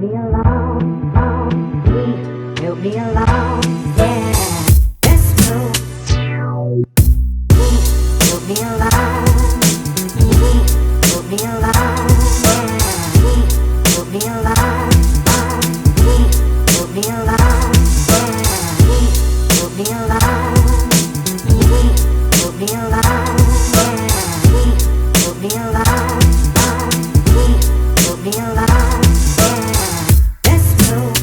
me alone, move me alone, yeah. Let's move me alone, move me alone, yeah. Move me alone, move me alone, yeah. Move me alone, move me alone, yeah. Move me alone, move me alone, yeah. Let's move.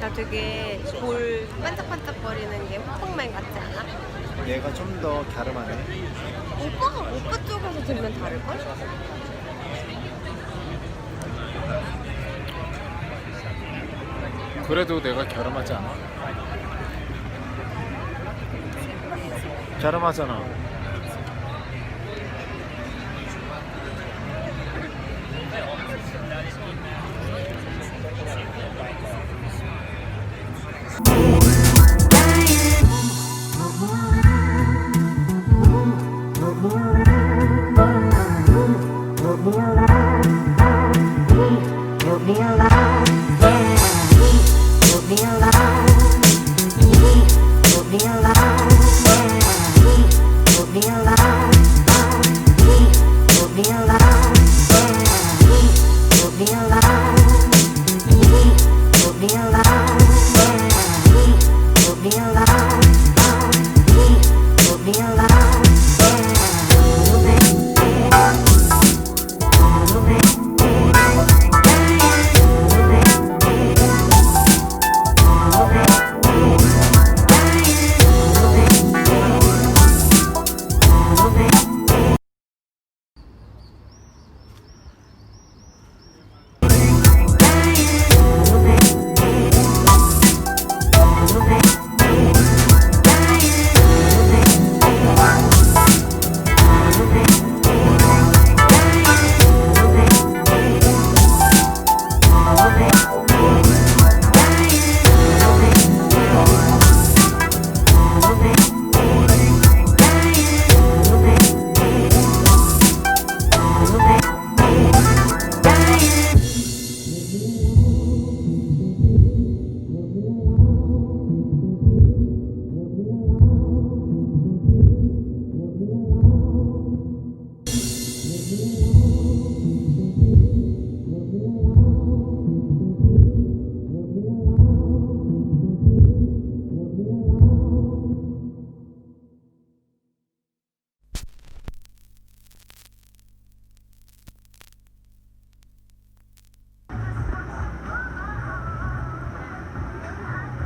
나 되게 볼 반짝반짝거리는 게 호빵맨 같지 않아? 얘가 좀 더 갸름하네. 오빠 쪽에서 들면 다를걸? 그래도 내가 갸름하지 않아? 갸름하잖아. Move me alone,